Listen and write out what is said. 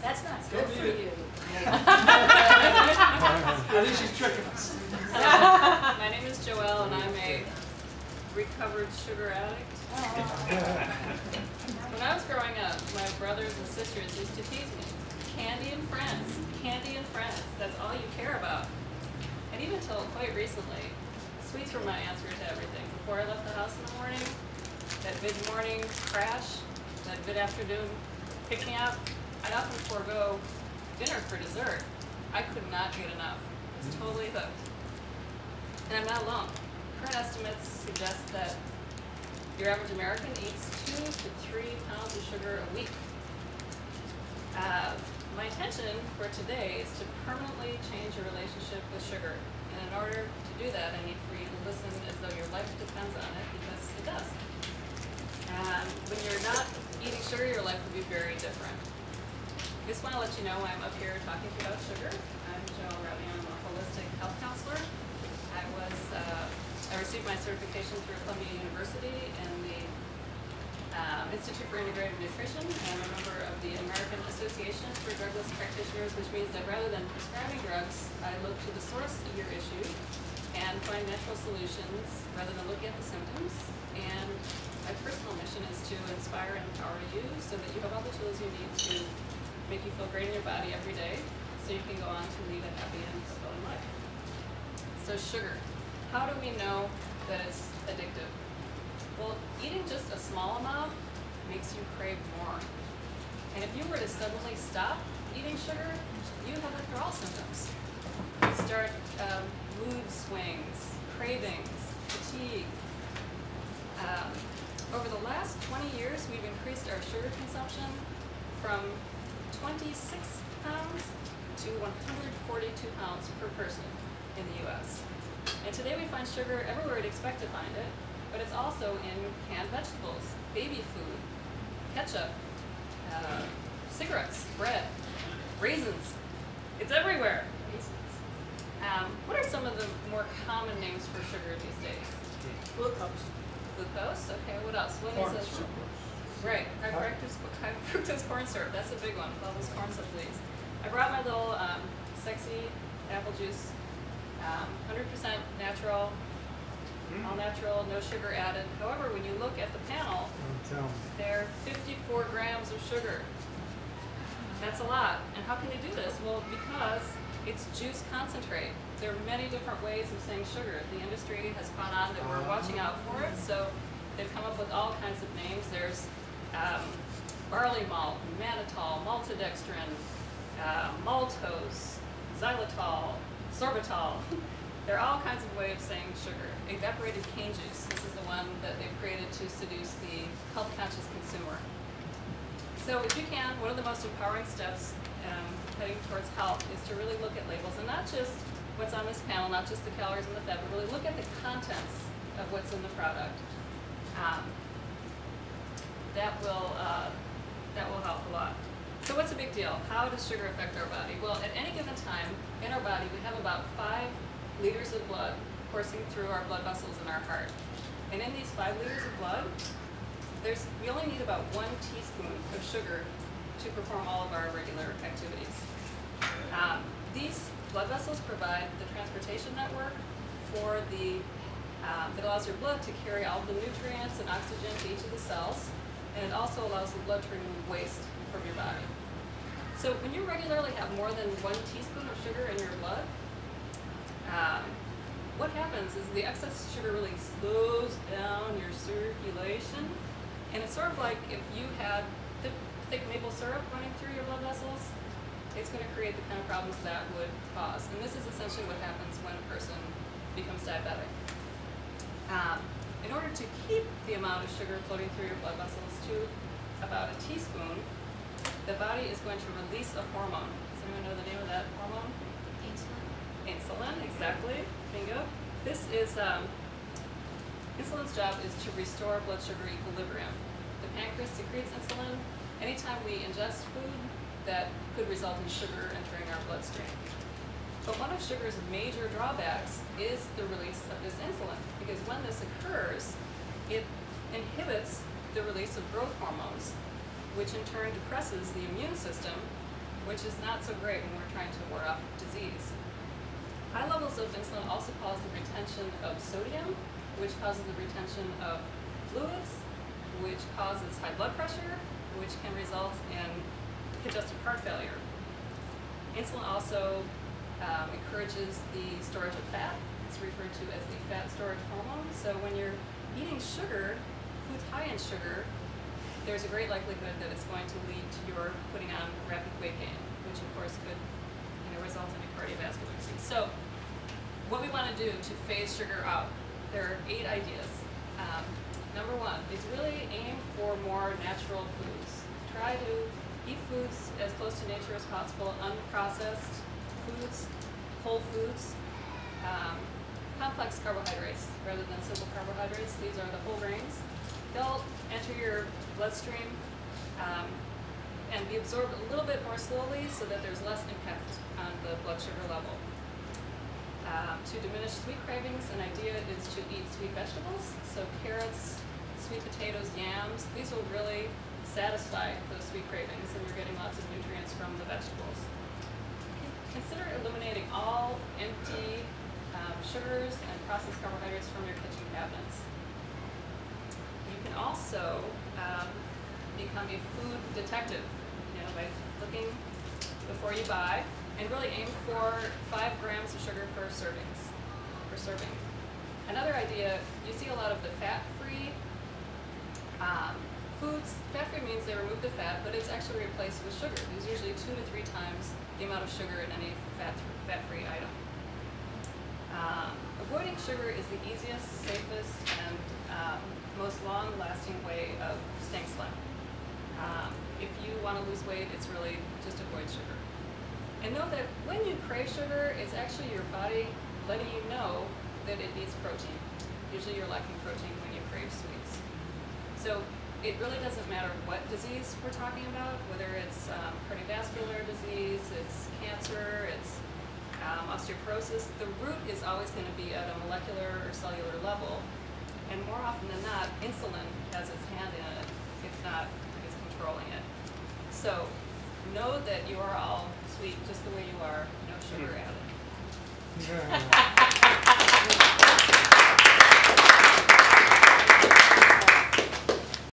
That's not good for you. I think she's tricking us. My name is Joelle, and I'm a recovered sugar addict. When I was growing up, my brothers and sisters used to tease me. Candy and friends, candy and friends. That's all you care about. And even till quite recently, sweets were my answer to everything. Before I left the house in the morning, that mid-morning crash, that mid-afternoon pick-me-up, I'd often forego dinner for dessert. I could not get enough. I was totally hooked. And I'm not alone. Current estimates suggest that your average American eats 2 to 3 pounds of sugar a week. My intention for today is to permanently change your relationship with sugar. And in order to do that, I need for you to listen as though your life depends on it, because it does. When you're not eating sugar, your life will be very different. I just want to let you know why I'm up here talking to you about sugar. I'm Joelle. I'm a holistic health counselor. I received my certification through Columbia University in the Institute for Integrative Nutrition, and I'm a member of the American Association for Drugless Practitioners, which means that rather than prescribing drugs, I look to the source of your issue and find natural solutions rather than looking at the symptoms. And my personal mission is to inspire and empower you so that you have all the tools you need to make you feel great in your body every day, so you can go on to lead a happy and fulfilling life. So sugar. How do we know that it's addictive? Well, eating just a small amount makes you crave more. And if you were to suddenly stop eating sugar, you have withdrawal symptoms. You start mood swings, cravings, fatigue. Over the last 20 years, we've increased our sugar consumption from 26 pounds to 142 pounds per person in the U.S. And today we find sugar everywhere we'd expect to find it, but it's also in canned vegetables, baby food, ketchup, cigarettes, bread, raisins. It's everywhere. What are some of the more common names for sugar these days? Glucose. Glucose? Okay, what else? What Corn is it? syrup. Right, high fructose corn syrup. That's a big one. All those corn subsidies. I brought my little sexy apple juice, 100% natural, all natural, no sugar added. However, when you look at the panel, there are 54 grams of sugar. That's a lot. And how can they do this? Well, because it's juice concentrate. There are many different ways of saying sugar. The industry has caught on that we're watching out for it, so they've come up with all kinds of names. There's barley malt, mannitol, maltodextrin, maltose, xylitol, sorbitol. There are all kinds of ways of saying sugar. Evaporated cane juice. This is the one that they've created to seduce the health-conscious consumer. So if you can, one of the most empowering steps heading towards health is to really look at labels, and not just what's on this panel, not just the calories and the fat, but really look at the contents of what's in the product. That will help a lot. So what's the big deal? How does sugar affect our body? Well, at any given time in our body, we have about 5 liters of blood coursing through our blood vessels in our heart. And in these 5 liters of blood, we only need about 1 teaspoon of sugar to perform all of our regular activities. These blood vessels provide the transportation network for that allows your blood to carry all the nutrients and oxygen to each of the cells, and it also allows the blood to remove waste from your body. So when you regularly have more than 1 teaspoon of sugar in your blood, what happens is the excess sugar really slows down your circulation, and it's sort of like if you had thick maple syrup running through your blood vessels. It's going to create the kind of problems that would cause. And this is essentially what happens when a person becomes diabetic. In order to keep the amount of sugar floating through your blood vessels to about a teaspoon, the body is going to release a hormone. Does anyone know the name of that hormone? Insulin. Insulin, exactly. Bingo. This is, insulin's job is to restore blood sugar equilibrium. The pancreas secretes insulin anytime we ingest food that could result in sugar entering our bloodstream. But one of sugar's major drawbacks is the release of this insulin, because when this occurs, it inhibits the release of growth hormones, which in turn depresses the immune system which is not so great when we're trying to ward off disease. High levels of insulin also cause the retention of sodium, which causes the retention of fluids, which causes high blood pressure, which can result in congestive heart failure. Insulin also encourages the storage of fat. It's referred to as the fat storage hormone. So when you're eating sugar, foods high in sugar, there's a great likelihood that it's going to lead to your putting on rapid weight gain, which of course could result in a cardiovascular disease. So what we want to do to phase sugar out, there are 8 ideas. Number 1 is really aim for more natural foods. Try to eat foods as close to nature as possible, unprocessed foods, whole foods, complex carbohydrates rather than simple carbohydrates. These are the whole grains. They'll enter your bloodstream and be absorbed a little bit more slowly so that there's less impact on the blood sugar level. To diminish sweet cravings, an idea is to eat sweet vegetables, so carrots, sweet potatoes, yams. These will really satisfy those sweet cravings, and you're getting lots of nutrients from the vegetables. Consider eliminating all empty sugars and processed carbohydrates from your kitchen cabinets. You can also become a food detective, by looking before you buy, and really aim for 5 grams of sugar per serving. Another idea, you see a lot of the fat-free foods. Fat-free means they remove the fat, but it's actually replaced with sugar. There's usually 2 to 3 times the amount of sugar in any fat-free item. Avoiding sugar is the easiest, safest, and most long-lasting way of staying slim. If you want to lose weight, it's really just avoid sugar. And know that when you crave sugar, it's actually your body letting you know that it needs protein. Usually you're lacking protein when you crave sweets. So it really doesn't matter what disease we're talking about, whether it's cardiovascular disease, it's cancer, it's osteoporosis. The root is always going to be at a molecular or cellular level. And more often than not, insulin has its hand in it, if not is controlling it. So know that you are all sweet just the way you are, no sugar added.